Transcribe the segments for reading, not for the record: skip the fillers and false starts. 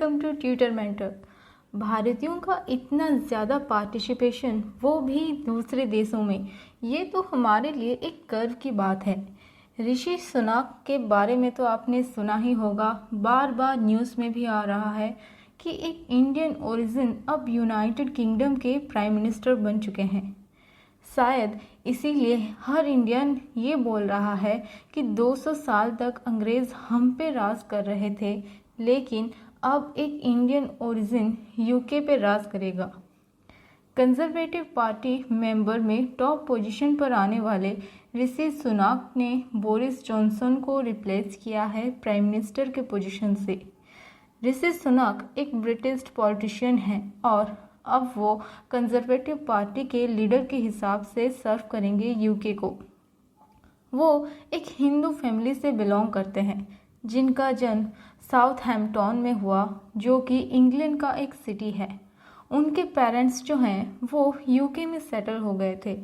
Welcome to tutor mentor. भारतीयों का इतना ज़्यादा पार्टिसिपेशन, वो भी दूसरे देशों में, ये तो हमारे लिए एक गर्व की बात है। ऋषि सुनक के बारे में तो आपने सुना ही होगा, बार बार न्यूज़ में भी आ रहा है कि एक इंडियन ओरिजिन अब यूनाइटेड किंगडम के प्राइम मिनिस्टर बन चुके हैं। शायद इसीलिए हर इंडियन ये बोल रहा है कि 200 साल तक अंग्रेज़ हम पे राज कर रहे थे, लेकिन अब एक इंडियन ओरिजिन यूके पे राज करेगा। कंजर्वेटिव पार्टी मेंबर में टॉप पोजीशन पर आने वाले ऋषि सुनक ने बोरिस जॉनसन को रिप्लेस किया है प्राइम मिनिस्टर के पोजीशन से। ऋषि सुनक एक ब्रिटिश पॉलिटिशियन हैं और अब वो कंजर्वेटिव पार्टी के लीडर के हिसाब से सर्व करेंगे यूके को। वो एक हिंदू फैमिली से बिलोंग करते हैं जिनका जन्म साउथहैम्पटन में हुआ, जो कि इंग्लैंड का एक सिटी है। उनके पेरेंट्स जो हैं वो यूके में सेटल हो गए थे,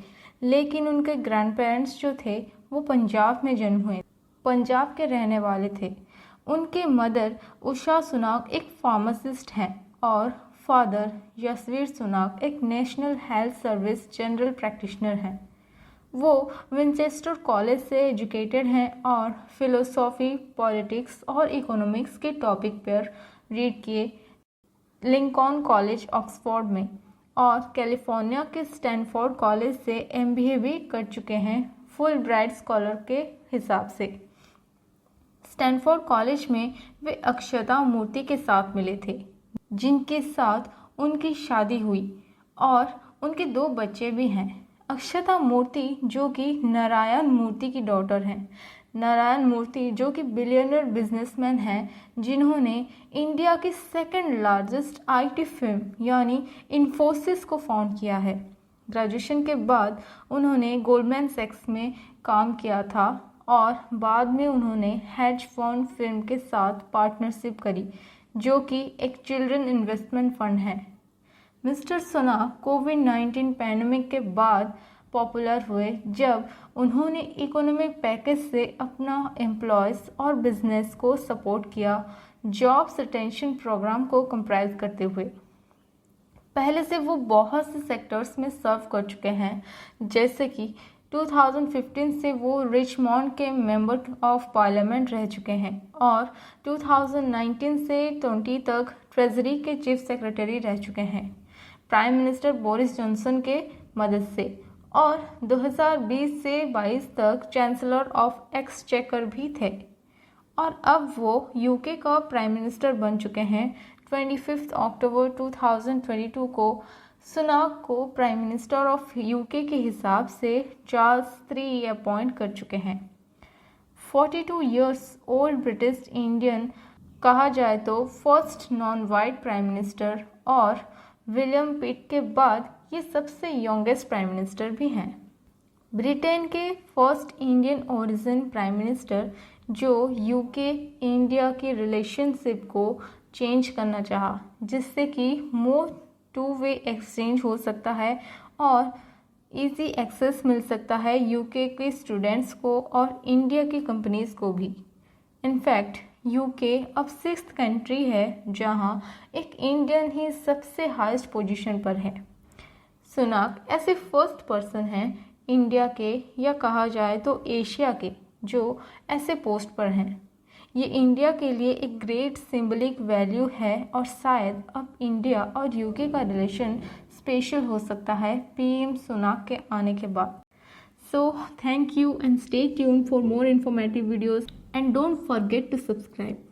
लेकिन उनके ग्रैंड पेरेंट्स जो थे वो पंजाब में जन्म हुए, पंजाब के रहने वाले थे। उनके मदर उषा सुनक एक फार्मासिस्ट हैं और फादर यशवीर सुनक एक national health service general practitioner हैं। वो विंचेस्टर कॉलेज से एजुकेटेड हैं और फिलोसॉफी, पॉलिटिक्स और इकोनॉमिक्स के टॉपिक पर रीड किए लिंकॉन कॉलेज ऑक्सफोर्ड में, और कैलिफोर्निया के स्टैनफोर्ड कॉलेज से एमबीए भी कर चुके हैं फुल ब्राइट स्कॉलर के हिसाब से। स्टैनफोर्ड कॉलेज में वे अक्षता मूर्ति के साथ मिले थे, जिनके साथ उनकी शादी हुई और उनके 2 बच्चे भी हैं। अक्षता मूर्ति जो कि नारायण मूर्ति की डॉटर हैं। नारायण मूर्ति जो कि बिलियनर बिजनेसमैन हैं, जिन्होंने इंडिया की सेकंड लार्जेस्ट आईटी फर्म यानी इन्फोसिस को फाउंड किया है। ग्रेजुएशन के बाद उन्होंने गोल्डमैन सैक्स में काम किया था और बाद में उन्होंने हेज फंड फिर्म के साथ पार्टनरशिप करी, जो कि एक चिल्ड्रन इन्वेस्टमेंट फंड है। मिस्टर सुनक कोविड-19 पैंडेमिक के बाद पॉपुलर हुए जब उन्होंने इकोनॉमिक पैकेज से अपना एम्प्लॉयज़ और बिजनेस को सपोर्ट किया, जॉब्स रिटेंशन प्रोग्राम को कंप्राइज करते हुए। पहले से वो बहुत से सेक्टर्स में सर्व कर चुके हैं, जैसे कि 2015 से वो रिचमॉन्ड के मेंबर ऑफ पार्लियामेंट रह चुके हैं और 2019 से 20 तक ट्रेजरी के चीफ सेक्रेटरी रह चुके हैं प्राइम मिनिस्टर बोरिस जॉनसन के मदद से, और 2020 से 22 तक चांसलर ऑफ एक्सचेकर भी थे। और अब वो यूके का प्राइम मिनिस्टर बन चुके हैं। 25 अक्टूबर 2022 को सुनक को प्राइम मिनिस्टर ऑफ यूके के हिसाब से चार्ल्स III अपॉइंट कर चुके हैं। 42 इयर्स ओल्ड ब्रिटिश इंडियन कहा जाए तो first non white prime minister, और विलियम पिट के बाद ये सबसे यंगेस्ट प्राइम मिनिस्टर भी हैं। ब्रिटेन के first Indian origin prime minister जो यूके इंडिया की रिलेशनशिप को चेंज करना चाहा, जिससे कि मोर 2-वे एक्सचेंज हो सकता है और इजी एक्सेस मिल सकता है यूके के स्टूडेंट्स को और इंडिया की कंपनीज को भी। इनफैक्ट यूके अब 6th कंट्री है जहां एक इंडियन ही सबसे हाईएस्ट पोजीशन पर है। सुनक ऐसे फर्स्ट पर्सन हैं इंडिया के, या कहा जाए तो एशिया के, जो ऐसे पोस्ट पर हैं। ये इंडिया के लिए एक ग्रेट सिंबलिक वैल्यू है और शायद अब इंडिया और यूके का रिलेशन स्पेशल हो सकता है पीएम सुनक के आने के बाद। So thank you and stay tuned for more informative videos and don't forget to subscribe.